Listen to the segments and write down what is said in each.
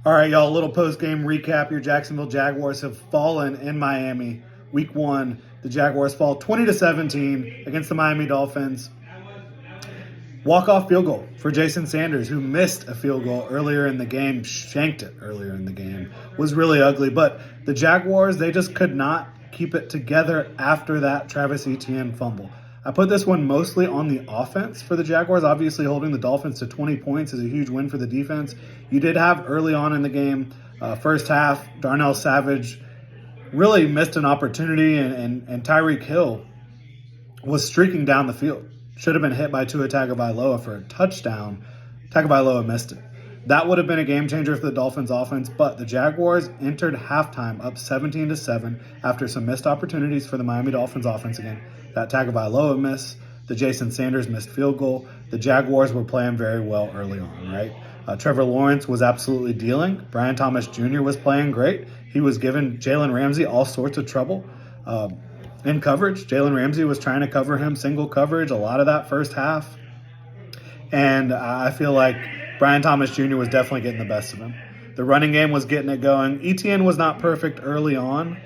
All right, y'all, a little post-game recap. Your Jacksonville Jaguars have fallen in Miami. Week 1, the Jaguars fall 20-17 against the Miami Dolphins. Walk-off field goal for Jason Sanders, who missed a field goal earlier in the game, shanked it earlier in the game. Was really ugly, but the Jaguars, they just could not keep it together after that Travis Etienne fumble. I put this one mostly on the offense for the Jaguars. Obviously, holding the Dolphins to 20 points is a huge win for the defense. You did have early on in the game, first half, Darnell Savage really missed an opportunity, and Tyreek Hill was streaking down the field. Should have been hit by Tua Tagovailoa for a touchdown. Tagovailoa missed it. That would have been a game changer for the Dolphins offense, but the Jaguars entered halftime up 17-7 after some missed opportunities for the Miami Dolphins offense again. That Tagovailoa miss, the Jason Sanders missed field goal. The Jaguars were playing very well early on, right? Trevor Lawrence was absolutely dealing. Brian Thomas Jr. was playing great. He was giving Jalen Ramsey all sorts of trouble in coverage. Jalen Ramsey was trying to cover him single coverage a lot of that first half. And I feel like Brian Thomas Jr. was definitely getting the best of him. The running game was getting it going. Etienne was not perfect early on,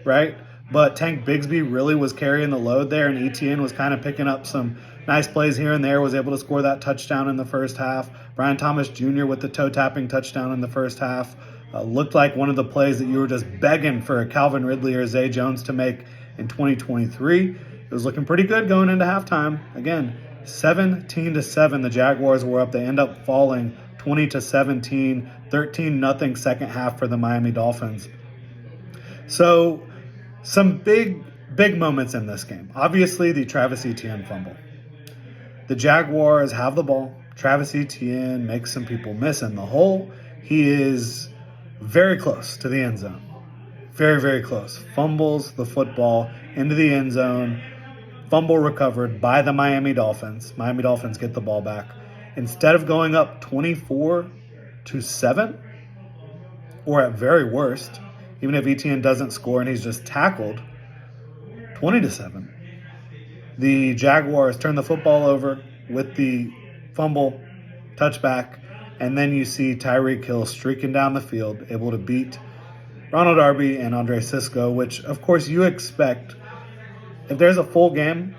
right? But Tank Bigsby really was carrying the load there, and Etienne was kind of picking up some nice plays here and there, was able to score that touchdown in the first half. Brian Thomas Jr. with the toe-tapping touchdown in the first half. Looked like one of the plays that you were just begging for Calvin Ridley or Zay Jones to make in 2023. It was looking pretty good going into halftime. Again, 17-7, the Jaguars were up. They end up falling 20-17, 13-0 second half for the Miami Dolphins. So some big moments in this game. Obviously, the Travis Etienne fumble. The Jaguars have the ball. Travis Etienne makes some people miss in the hole. He is very close to the end zone. Very, very close. Fumbles the football into the end zone. Fumble recovered by the Miami Dolphins. Miami Dolphins get the ball back. Instead of going up 24-7, or at very worst, even if Etienne doesn't score and he's just tackled, 20-7. The Jaguars turn the football over with the fumble, touchback, and then you see Tyreek Hill streaking down the field, able to beat Ronald Darby and Andre Sisco, which, of course, you expect. If there's a full game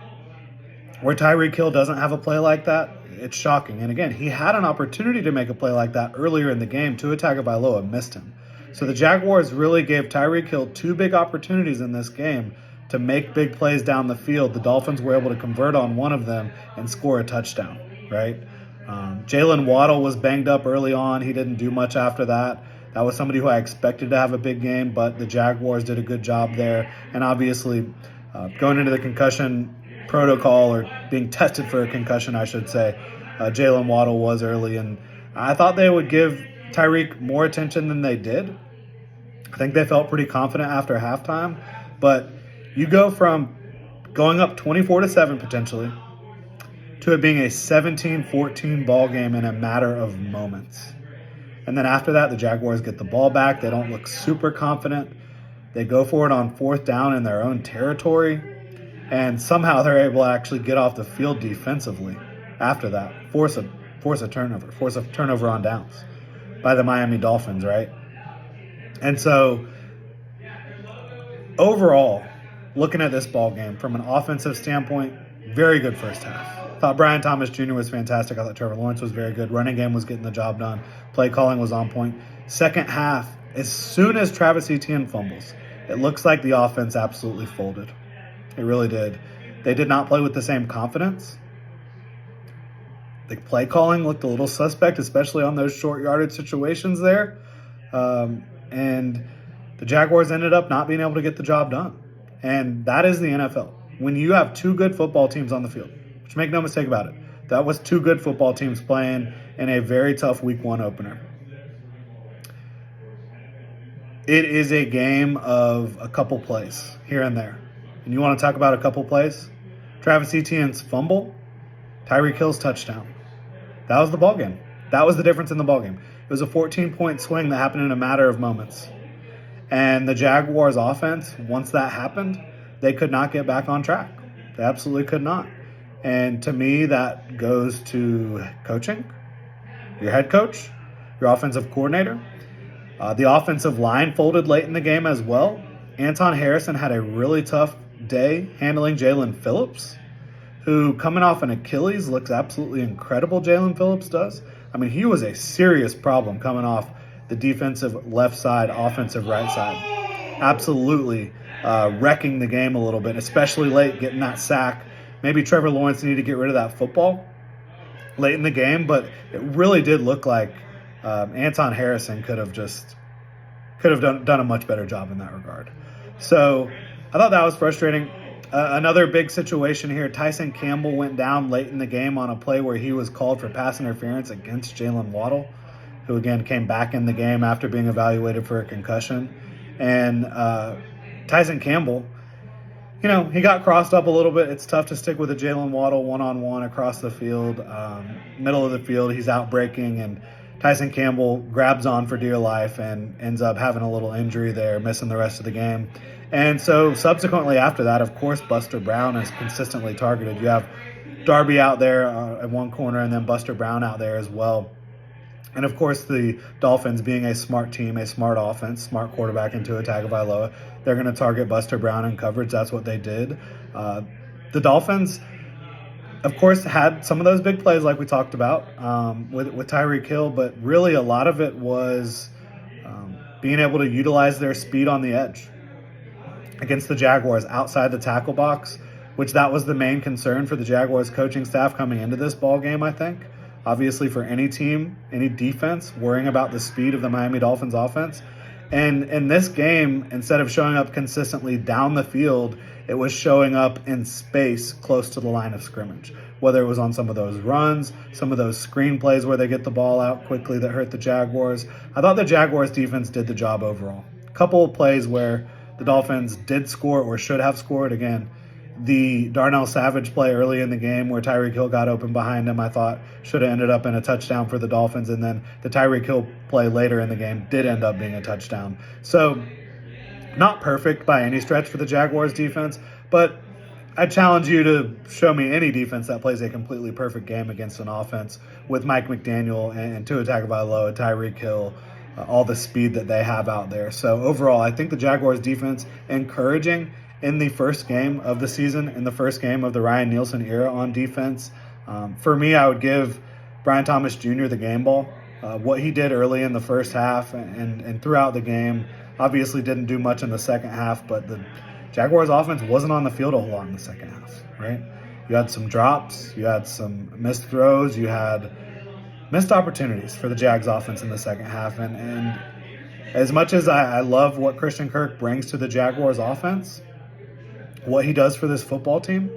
where Tyreek Hill doesn't have a play like that, it's shocking. And again, he had an opportunity to make a play like that earlier in the game. Tua Tagovailoa missed him. So the Jaguars really gave Tyreek Hill two big opportunities in this game to make big plays down the field. The Dolphins were able to convert on one of them and score a touchdown, right? Jalen Waddle was banged up early on. He didn't do much after that. That was somebody who I expected to have a big game, but the Jaguars did a good job there. And obviously, going into the concussion protocol, or being tested for a concussion, I should say, Jalen Waddle was early. And I thought they would give Tyreek more attention than they did. I think they felt pretty confident after halftime. But you go from going up 24-7 potentially to it being a 17-14 ball game in a matter of moments. And then after that, the Jaguars get the ball back. They don't look super confident. They go for it on fourth down in their own territory. And somehow they're able to actually get off the field defensively after that. Force a turnover on downs by the Miami Dolphins, right? And so overall, looking at this ball game from an offensive standpoint, very good first half. Thought Brian Thomas Jr. was fantastic. I thought Trevor Lawrence was very good. Running game was getting the job done. Play calling was on point. Second half, as soon as Travis Etienne fumbles, it looks like the offense absolutely folded. It really did. They did not play with the same confidence. The play calling looked a little suspect, especially on those short yardage situations there. And the Jaguars ended up not being able to get the job done. And that is the NFL. When you have two good football teams on the field, which make no mistake about it, that was two good football teams playing in a very tough Week 1 opener. It is a game of a couple plays here and there. And you want to talk about a couple plays? Travis Etienne's fumble, Tyreek Hill's touchdown. That was the ballgame. That was the difference in the ballgame. It was a 14-point swing that happened in a matter of moments. And the Jaguars offense, once that happened, they could not get back on track. They absolutely could not. And to me, that goes to coaching, your head coach, your offensive coordinator. The offensive line folded late in the game as well. Anton Harrison had a really tough day handling Jalen Phillips, who, coming off an Achilles, looks absolutely incredible. Jalen Phillips does. I mean, he was a serious problem coming off the defensive left side, offensive right side. Absolutely wrecking the game a little bit, especially late, getting that sack. Maybe Trevor Lawrence needed to get rid of that football late in the game, but it really did look like Anton Harrison could have done a much better job in that regard. So I thought that was frustrating. Another big situation here, Tyson Campbell went down late in the game on a play where he was called for pass interference against Jalen Waddle, who again came back in the game after being evaluated for a concussion. And Tyson Campbell, he got crossed up a little bit. It's tough to stick with a Jalen Waddle one-on-one across the field, middle of the field. He's out breaking, and Tyson Campbell grabs on for dear life and ends up having a little injury there, missing the rest of the game. And so subsequently after that, of course, Buster Brown is consistently targeted. You have Darby out there at one corner and then Buster Brown out there as well. And, of course, the Dolphins, being a smart team, a smart offense, smart quarterback into a Tagovailoa, they're going to target Buster Brown in coverage. That's what they did. The Dolphins, of course, had some of those big plays like we talked about with Tyreek Hill, but really a lot of it was being able to utilize their speed on the edge against the Jaguars outside the tackle box, which that was the main concern for the Jaguars coaching staff coming into this ball game, I think. Obviously, for any team, any defense, worrying about the speed of the Miami Dolphins offense. And in this game, instead of showing up consistently down the field, it was showing up in space close to the line of scrimmage, whether it was on some of those runs, some of those screen plays where they get the ball out quickly that hurt the Jaguars. I thought the Jaguars defense did the job overall. A couple of plays where the Dolphins did score or should have scored. Again, the Darnell Savage play early in the game where Tyreek Hill got open behind him, I thought should have ended up in a touchdown for the Dolphins. And then the Tyreek Hill play later in the game did end up being a touchdown. So not perfect by any stretch for the Jaguars defense, but I challenge you to show me any defense that plays a completely perfect game against an offense with Mike McDaniel and Tua Tagovailoa, Tyreek Hill, all the speed that they have out there. So overall, I think the Jaguars defense encouraging in the first game of the season, in the first game of the Ryan Nielsen era on defense. For me, I would give Brian Thomas Jr. the game ball. What he did early in the first half and throughout the game, obviously didn't do much in the second half, but the Jaguars offense wasn't on the field a whole lot in the second half, right? You had some drops, you had some missed throws, you had missed opportunities for the Jags offense in the second half. And as much as I love what Christian Kirk brings to the Jaguars offense, what he does for this football team,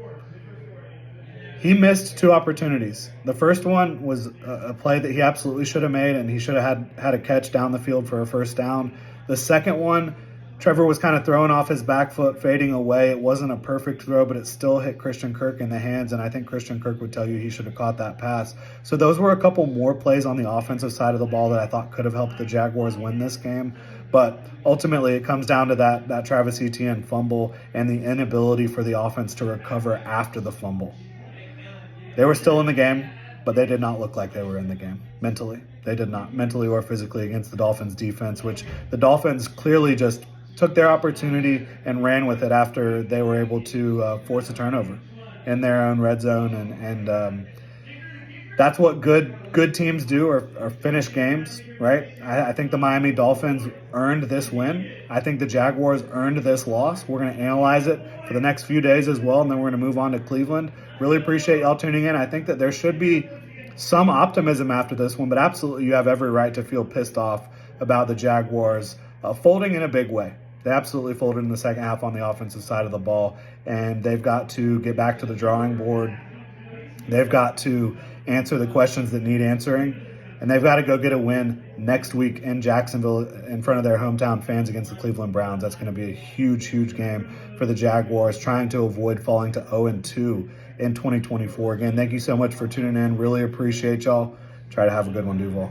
he missed two opportunities. The first one was a play that he absolutely should have made, and he should have had a catch down the field for a first down. The second one, Trevor was kind of throwing off his back foot, fading away. It wasn't a perfect throw, but it still hit Christian Kirk in the hands, and I think Christian Kirk would tell you he should have caught that pass. So those were a couple more plays on the offensive side of the ball that I thought could have helped the Jaguars win this game. But ultimately, it comes down to that Travis Etienne fumble and the inability for the offense to recover after the fumble. They were still in the game, but they did not look like they were in the game mentally. They did not, mentally or physically, against the Dolphins defense, which the Dolphins clearly just took their opportunity and ran with it after they were able to force a turnover in their own red zone. And that's what good teams do, or finish games, right? I think the Miami Dolphins earned this win. I think the Jaguars earned this loss. We're going to analyze it for the next few days as well, and then we're going to move on to Cleveland. Really appreciate y'all tuning in. I think that there should be some optimism after this one, but absolutely you have every right to feel pissed off about the Jaguars folding in a big way. They absolutely folded in the second half on the offensive side of the ball, and they've got to get back to the drawing board. They've got to answer the questions that need answering, and they've got to go get a win next week in Jacksonville in front of their hometown fans against the Cleveland Browns. That's going to be a huge, huge game for the Jaguars, trying to avoid falling to 0-2 in 2024. Again, thank you so much for tuning in. Really appreciate y'all. Try to have a good one, Duval.